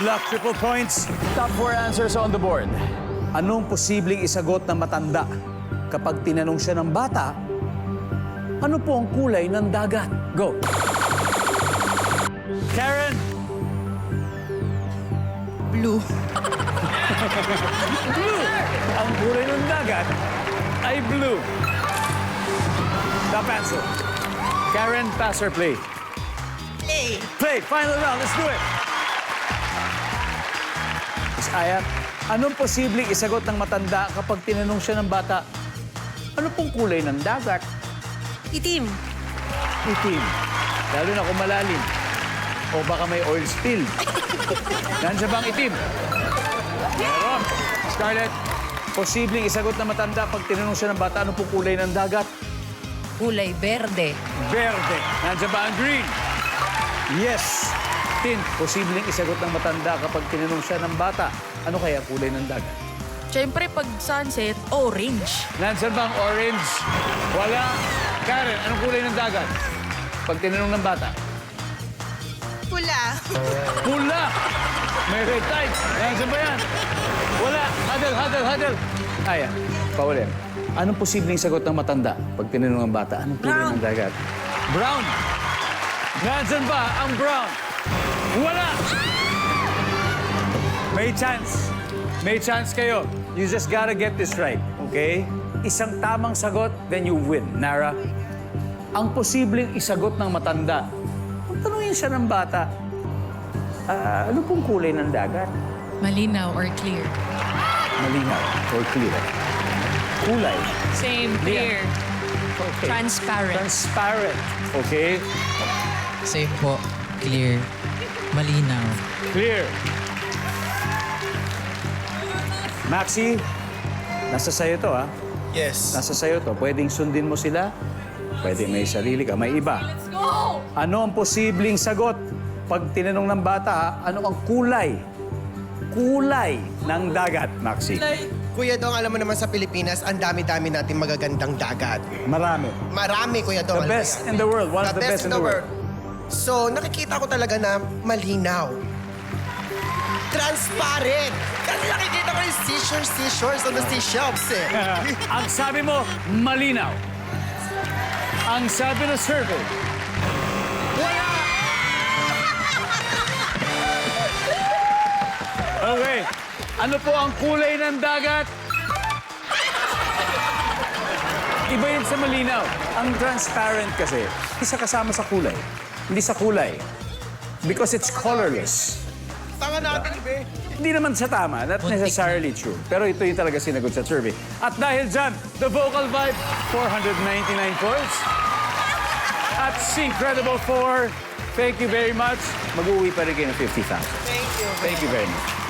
luck, triple points. Top 4 answers on the board. Anong posibleng isagot ng matanda kapag tinanong siya ng bata, ano po ang kulay ng dagat? Go. Karen. Blue. Blue. Ang kulay ng dagat ay blue. Top answer. Karen, pass or play? Play. Play. Final round. Let's do it. Miss Aya, anong posibleng isagot ng matanda kapag tinanong siya ng bata, ano pong kulay ng dagat? Itim. Itim. Lalo na kung malalim. O baka may oil spill. Nandiyan bang itim? Meron. Scarlett, posibleng isagot ng matanda pag tinanong siya ng bata, ano pong kulay ng dagat? Kulay berde. Verde. Nandiyan ba ang green? Yes. Tin, posibleng isagot ng matanda kapag tinanong siya ng bata, ano kaya kulay ng dagat? Siyempre, pag sunset, orange. Nandiyan ba ang orange? Wala. Karen, anong kulay ng dagat? Pag tinanong ng bata? Pula. Pula! May red tide. Nandiyan ba yan? Wala. Huddle. Aya, paulit. Anong posibleng sagot ng matanda pag tinanong ng bata? Anong kulay Brown. ng dagat? Brown. Nandiyan ba ang brown? Wala! May chance. May chance kayo. You just gotta get this right, okay? Isang tamang sagot, then you win. Nara, ang posibleng isagot ng matanda, kung tanungin siya ng bata, ano pong kulay ng dagat? Malinaw or clear? Malinaw or clear? Kulay. Same, clear. Okay. Transparent. Transparent. Okay? Same po. Clear. Malinaw. Clear. Maxi, nasa sayo to, ha? Yes. Nasa sayo to. Pwedeng sundin mo sila. Pwede may sarili ka. May iba. Let's go! Ano ang posibleng sagot? Pag tinanong ng bata, ha, ano ang kulay? Kulay ng dagat, Maxi. Kuya Dong, alam mo naman sa Pilipinas, ang dami-dami natin magagandang dagat. Marami. Marami, Kuya Dong. The alam mo best yan. in the world. One of the best in the world. So, nakikita ko talaga na malinaw. Transparent. Kasi nakikita ko yung seashores on the seashelves eh. Ang sabi mo, malinaw. Ang sabi ng survey, wala! Okay. Ano po ang kulay ng dagat? Iba yun sa malinaw. Ang transparent kasi, hindi sa kasama sa kulay. Hindi sa kulay. Because it's colorless. Tanga natin, Ibe. Hindi naman sa tama. Not necessarily true. Pero ito yung talaga sinagot sa survey. At dahil dyan, the Vocal Vibe, 499 points. At Syncredible 4, thank you very much. Mag-uwi pa rin kayo ng 50,000. Thank you. Thank you very much.